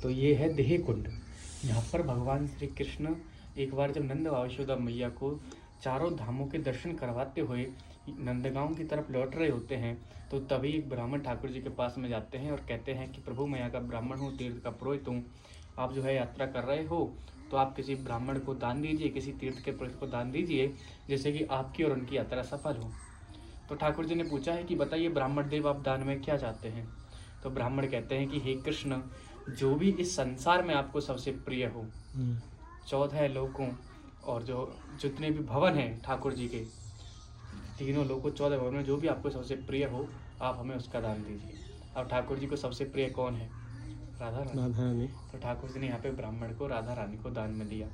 तो ये है देह कुंड। यहाँ पर भगवान श्री कृष्ण एक बार जब नंद व यशोदा मैया को चारों धामों के दर्शन करवाते हुए नंदगांव की तरफ लौट रहे होते हैं, तो तभी एक ब्राह्मण ठाकुर जी के पास में जाते हैं और कहते हैं कि प्रभु, मैं यहाँ का ब्राह्मण हूँ, तीर्थ का पुरोहित हूँ। आप जो है यात्रा कर रहे हो, तो आप किसी ब्राह्मण को दान दीजिए, किसी तीर्थ के पुरोहित को दान दीजिए, जिससे कि आपकी और उनकी यात्रा सफल हो। तो ठाकुर जी ने पूछा है कि बताइए ब्राह्मण देव, आप दान में क्या चाहते हैं? तो ब्राह्मण कहते हैं कि हे कृष्ण, जो भी इस संसार में आपको सबसे प्रिय हो, 14 लोकों और जो जितने भी भवन हैं ठाकुर जी के, तीनों लोकों 14 भवन में जो भी आपको सबसे प्रिय हो, आप हमें उसका दान दीजिए। अब ठाकुर जी को सबसे प्रिय कौन है? राधा रानी। तो ठाकुर जी ने यहाँ पे ब्राह्मण को राधा रानी को दान में दिया।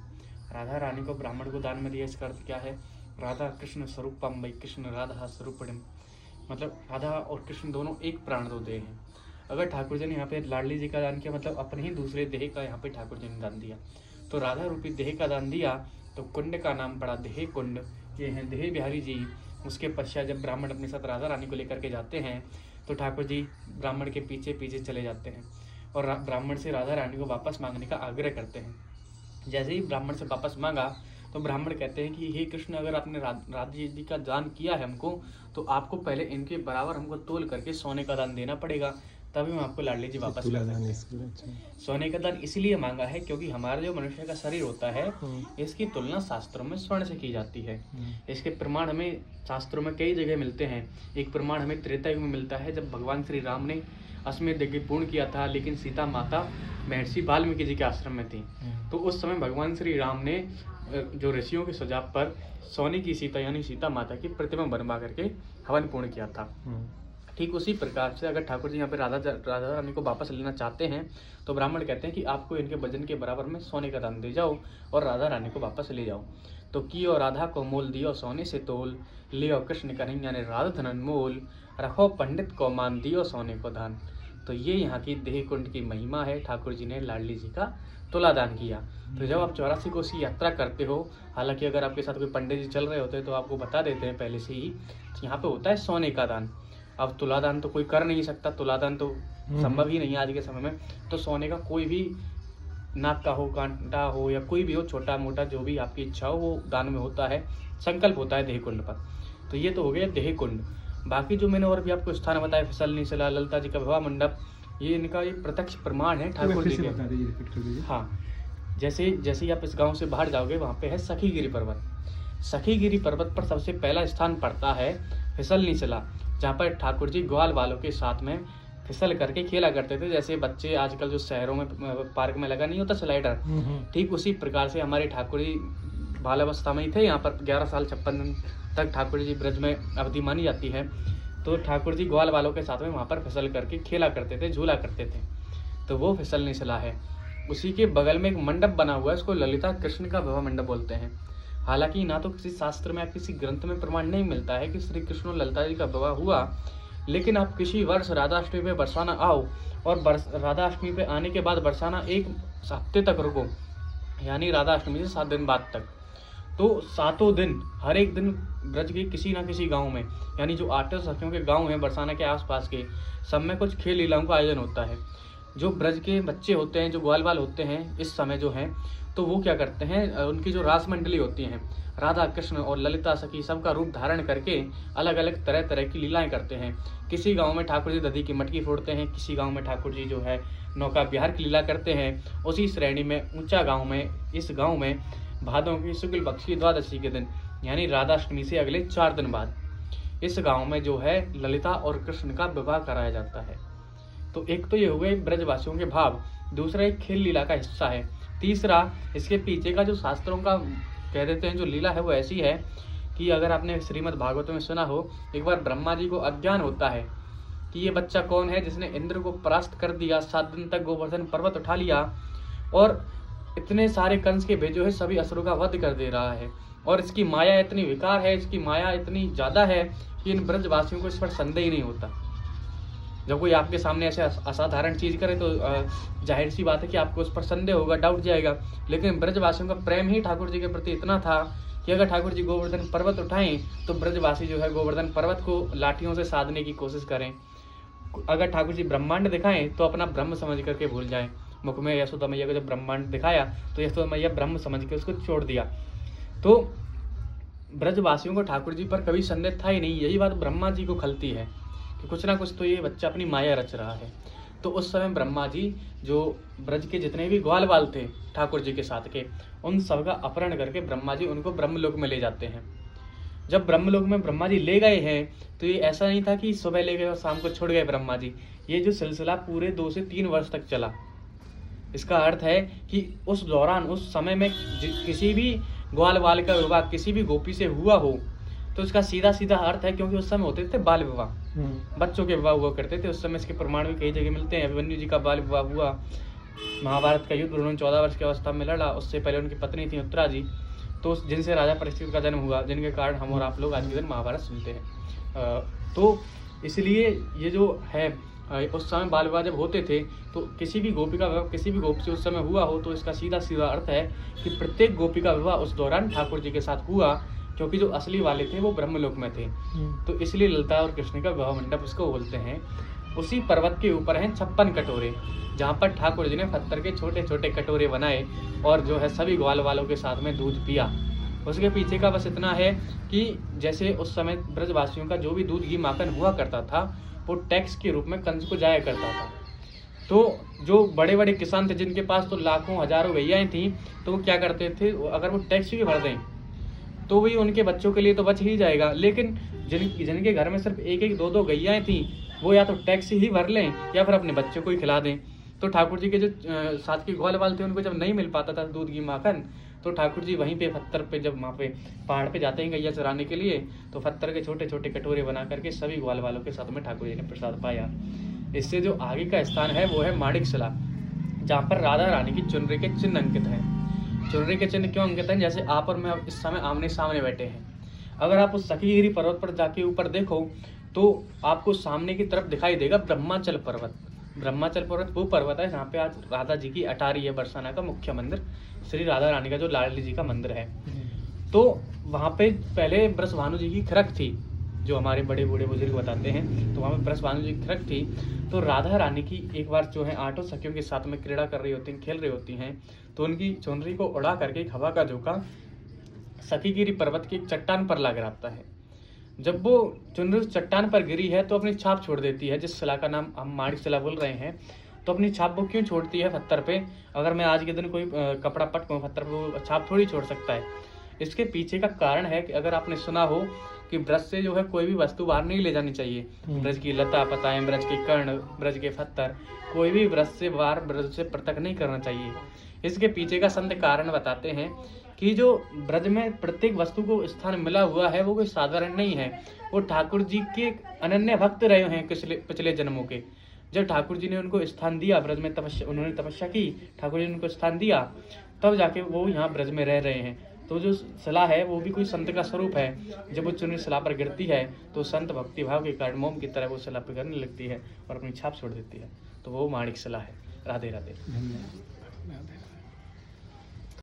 राधा रानी को ब्राह्मण को दान में दिया, इसका अर्थ क्या है? राधा कृष्ण स्वरूपम वै कृष्ण राधा स्वरूपम, मतलब राधा और कृष्ण दोनों एक प्राण दो देह हैं। अगर ठाकुर जी ने यहाँ पे लाडली जी का दान किया, मतलब अपने ही दूसरे देह का यहाँ पे ठाकुर जी ने दान दिया। तो राधा रूपी देह का दान दिया, तो कुंड का नाम पड़ा देह कुंड। ये हैं देह बिहारी जी। उसके पश्चात जब ब्राह्मण अपने साथ राधा रानी को लेकर के जाते हैं, तो ठाकुर जी ब्राह्मण के पीछे पीछे चले जाते हैं और ब्राह्मण से राधा रानी को वापस मांगने का आग्रह करते हैं। जैसे ही ब्राह्मण से वापस मांगा, तो ब्राह्मण कहते हैं कि हे कृष्ण, अगर आपने राधा जी का दान किया है हमको, तो आपको पहले इनके बराबर हमको तोल करके सोने का दान देना पड़ेगा, तभी हम आपको लाडली जी वापस कर सकते हैं। सोने का दान इसलिए मांगा है क्योंकि हमारा जो मनुष्य का शरीर होता है, इसकी तुलना शास्त्रों में स्वर्ण से की जाती है। इसके प्रमाण हमें शास्त्रों में कई जगह मिलते हैं। एक प्रमाण हमें त्रेता युग में मिलता है, जब भगवान श्री राम ने अश्वमेध यज्ञ पूर्ण किया था, लेकिन सीता माता महर्षि वाल्मीकि जी के आश्रम में थी। तो उस समय भगवान श्री राम ने जो ऋषियों के सुझाव पर सोने की सीता यानी सीता माता की प्रतिमा बनवा करके हवन पूर्ण किया था। ठीक उसी प्रकार से अगर ठाकुर जी यहाँ पे राधा रानी को वापस लेना चाहते हैं, तो ब्राह्मण कहते हैं कि आपको इनके वजन के बराबर में सोने का दान दे जाओ और राधा रानी को वापस ले जाओ। तो कियो राधा को मोल दियो सोने से तोल, लियो कृष्ण कन्हैया ने राधा धन मोल, रखो पंडित को मान दियो सोने को दान। तो ये यहाँ की देह कुंड की महिमा है। ठाकुर जी ने लाडली जी का तुला दान किया। तो जब आप 84 कोस की यात्रा करते हो, हालांकि अगर आपके साथ कोई पंडित जी चल रहे होते हैं तो आपको बता देते हैं पहले से ही, यहाँ पे होता है सोने का दान। अब तुलादान तो कोई कर नहीं सकता, तुलादान तो संभव ही नहीं है आज के समय में। तो सोने का कोई भी नाक का हो, कांटा हो या कोई भी हो, छोटा मोटा जो भी आपकी इच्छा हो, वो दान में होता है, संकल्प होता है देह कुंड पर। तो ये तो हो गया देह कुंड। बाकी जो मैंने और भी आपको स्थान बताया, फिसलनी शिला, ललिता जी का विवाह मंडप, ये इनका एक प्रत्यक्ष प्रमाण है ठाकुर जी के। हाँ, जैसे ही आप इस गांव से बाहर जाओगे, वहाँ पे है सखीगिरी पर्वत। सखीगिरी पर्वत पर सबसे पहला स्थान पड़ता है फिसलनी शिला, जहाँ पर ठाकुर जी ग्वाल वालों के साथ में फिसल करके खेला करते थे। जैसे बच्चे आजकल जो शहरों में पार्क में लगा नहीं होता स्लाइडर, ठीक उसी प्रकार से हमारे ठाकुर जी बालावस्था में ही थे। यहाँ पर 11 साल 56 दिन तक ठाकुर जी ब्रज में अवधि मानी जाती है। तो ठाकुर जी ग्वाल वालों के साथ में वहाँ पर फिसल करके खेला करते थे, झूला करते थे। तो वो फिसलनी शिला है। उसी के बगल में एक मंडप बना हुआ है, उसको ललिता कृष्ण का विवाह मंडप बोलते हैं। हालांकि ना तो किसी शास्त्र में या किसी ग्रंथ में प्रमाण नहीं मिलता है कि श्री कृष्ण और ललिता जी का विवाह हुआ, लेकिन आप किसी वर्ष राधाष्टमी पे बरसाना आओ और राधाष्टमी पे आने के बाद बरसाना एक हफ्ते तक रुको, यानी राधाष्टमी से 7 दिन बाद तक। तो 7 दिन हर एक दिन ब्रज के किसी ना किसी गांव में, यानी जो 8 सखियों के गांव हैं बरसाना के आसपास के, सब में कुछ खेल लीलाओं का आयोजन होता है। जो ब्रज के बच्चे होते हैं, जो ग्वाल वाल होते हैं इस समय जो हैं, तो वो क्या करते हैं, उनकी जो रास मंडली होती हैं, राधा कृष्ण और ललिता सखी सबका रूप धारण करके अलग अलग तरह तरह की लीलाएं करते हैं। किसी गांव में ठाकुर जी दधी की मटकी फोड़ते हैं, किसी गांव में ठाकुर जी जो है नौका विहार की लीला करते हैं। उसी श्रेणी में ऊंचा गांव में, इस गांव में भादों की शुक्ल पक्ष की द्वादशी के दिन, यानी राधाष्टमी से अगले 4 दिन बाद, इस गाँव में जो है ललिता और कृष्ण का विवाह कराया जाता है। तो एक तो ये हो गए ब्रजवासियों के भाव, दूसरा एक खेल लीला का हिस्सा है, तीसरा इसके पीछे का जो शास्त्रों का कह देते हैं जो लीला है वो ऐसी है कि अगर आपने श्रीमद् भागवत में सुना हो, एक बार ब्रह्मा जी को अज्ञान होता है कि ये बच्चा कौन है जिसने इंद्र को परास्त कर दिया, 7 दिन तक गोवर्धन पर्वत उठा लिया और इतने सारे कंस के भेजो है सभी असुरों का वध कर दे रहा है, और इसकी माया इतनी विकार है, इसकी माया इतनी ज्यादा है कि इन ब्रजवासियों को इस पर संदेह ही नहीं होता। जब कोई आपके सामने ऐसे असाधारण चीज करे तो जाहिर सी बात है कि आपको उस पर संदेह होगा, डाउट जाएगा। लेकिन ब्रजवासियों का प्रेम ही ठाकुर जी के प्रति इतना था कि अगर ठाकुर जी गोवर्धन पर्वत उठाएं तो ब्रजवासी जो है गोवर्धन पर्वत को लाठियों से साधने की कोशिश करें। अगर ठाकुर जी ब्रह्मांड दिखाएं तो अपना ब्रह्म समझ करके भूल जाएं। मुख में यशोदा मैया को जब ब्रह्मांड दिखाया तो यशोदा मैया ब्रह्म समझ के उसको छोड़ दिया। तो ब्रजवासियों को ठाकुर जी पर कभी संदेह था ही नहीं। यही बात ब्रह्मा जी को खलती है कि कुछ ना कुछ तो ये बच्चा अपनी माया रच रहा है। तो उस समय ब्रह्मा जी जो ब्रज के जितने भी ग्वाल बाल थे ठाकुर जी के साथ के, उन सबका अपहरण करके ब्रह्मा जी उनको ब्रह्मलोक में ले जाते हैं। जब ब्रह्मलोक में ब्रह्मा जी ले गए हैं तो ये ऐसा नहीं था कि सुबह ले गए और शाम को छोड़ गए ब्रह्मा जी। ये जो सिलसिला पूरे 2 से 3 वर्ष तक चला। इसका अर्थ है कि उस दौरान उस समय में किसी भी ग्वाल बाल का विवाह किसी भी गोपी से हुआ हो तो इसका सीधा सीधा अर्थ है, क्योंकि उस समय होते थे बाल विवाह, बच्चों के विवाह हुआ करते थे उस समय। इसके प्रमाण भी कई जगह मिलते हैं। अभिमन्यु जी का बाल विवाह हुआ, महाभारत का युद्ध उन्होंने 14 वर्ष की अवस्था में लड़ा। उससे पहले उनकी पत्नी थी उत्तरा जी, तो जिनसे राजा परीक्षित का जन्म हुआ, जिनके कारण हम और आप लोग आज के दिन महाभारत सुनते हैं। तो इसलिए ये जो है उस समय बाल विवाह जब होते थे तो किसी भी गोपी का विवाह किसी भी गोपी से उस समय हुआ हो तो इसका सीधा सीधा अर्थ है कि प्रत्येक गोपी का विवाह उस दौरान ठाकुर जी के साथ हुआ, क्योंकि जो असली वाले थे वो ब्रह्मलोक में थे। तो इसलिए ललिता और कृष्ण का विवाह मंडप उसको बोलते हैं। उसी पर्वत के ऊपर हैं 56 कटोरे, जहाँ पर ठाकुर जी ने पत्थर के छोटे छोटे कटोरे बनाए और जो है सभी ग्वाल वालों के साथ में दूध पिया। उसके पीछे का बस इतना है कि जैसे उस समय ब्रजवासियों का जो भी दूध घी माखन हुआ करता था वो टैक्स के रूप में कंस को जाया करता था। तो जो बड़े बड़े किसान थे जिनके पास तो लाखों हजारों गैयाएं थीं, तो वो क्या करते थे, अगर वो टैक्स भी भर दें तो भी उनके बच्चों के लिए तो बच ही जाएगा। लेकिन जिनके घर में सिर्फ एक एक दो दो गैयाएं थीं वो या तो टैक्स ही भर लें या फिर अपने बच्चों को ही खिला दें। तो ठाकुर जी के जो साथ के ग्वाल वाल थे उनको जब नहीं मिल पाता था दूध घी माखन, तो ठाकुर जी वहीं पे पत्थर पे जब वहाँ पे पहाड़ पे जाते हैं गैया चराने के लिए, तो पत्थर के छोटे छोटे कटोरे बना करके सभी ग्वाल वालों के साथ में ठाकुर जी ने प्रसाद पाया। इससे जो आगे का स्थान है वो है माणिकशिला, जहाँ पर राधा रानी की चुनरी के चिन्ह अंकित हैं। चुनरी के चिन्ह क्यों अंकित हैं? जैसे आप और मैं इस समय आमने सामने बैठे हैं, अगर आप उस सखीगिरी पर्वत पर जाके ऊपर देखो तो आपको सामने की तरफ दिखाई देगा ब्रह्माचल पर्वत। ब्रह्माचल पर्वत वो पर्वत है जहाँ पे आज राधा जी की अटारी है, बरसाना का मुख्य मंदिर, श्री राधा रानी का जो लाडली जी का मंदिर है। तो वहाँ पे पहले ब्रजभानु जी की खिरक थी, जो हमारे बड़े बूढ़े बुजुर्ग बताते हैं। तो वहाँ पे ब्रजभानु जी की खिरक थी। तो राधा रानी की एक बार जो है 8 सखियों के साथ में क्रीड़ा कर रही होती हैं, खेल रही होती हैं, तो उनकी चुनरी को उड़ा करके एक हवा का झोंका सखीगिरी पर्वत की एक चट्टान पर ला गिराता है। जब वो चुनरी चट्टान पर गिरी है तो अपनी छाप छोड़ देती है। जिस शिला का नाम हम माणिकशिला बोल रहे हैं, तो अपनी छाप वो क्यों छोड़ती है पत्थर पे? अगर मैं आज के दिन कोई कपड़ा पटकूं पत्थर पे, वो छाप थोड़ी छोड़ सकता है। इसके पीछे का कारण है कि अगर आपने सुना हो कि ब्रज से जो है कोई भी वस्तु बाहर नहीं ले जानी चाहिए। ब्रज की लता पताएं, ब्रज के कर्ण, ब्रज के पत्थर, कोई भी ब्रज से बाहर ब्रज से पृथक नहीं करना चाहिए। इसके पीछे का संत कारण बताते हैं कि जो ब्रज में प्रत्येक वस्तु को स्थान मिला हुआ है वो कोई साधारण नहीं है। वो ठाकुर जी के अनन्य भक्त रहे हैं पिछले जन्मों के। जब ठाकुर जी ने उनको स्थान दिया, ब्रज में उन्होंने तपस्या की, ठाकुर जी ने उनको स्थान दिया, तब जाके वो यहाँ ब्रज में रह रहे हैं। तो जो शिला है वो भी कोई संत का स्वरूप है। जब वो चुनरी शिला पर गिरती है तो संत भक्ति भाव के कारण मोम की तरह वो शिला पर गिरने लगती है और अपनी छाप छोड़ देती है। तो वो माणिकशिला है। राधे राधे।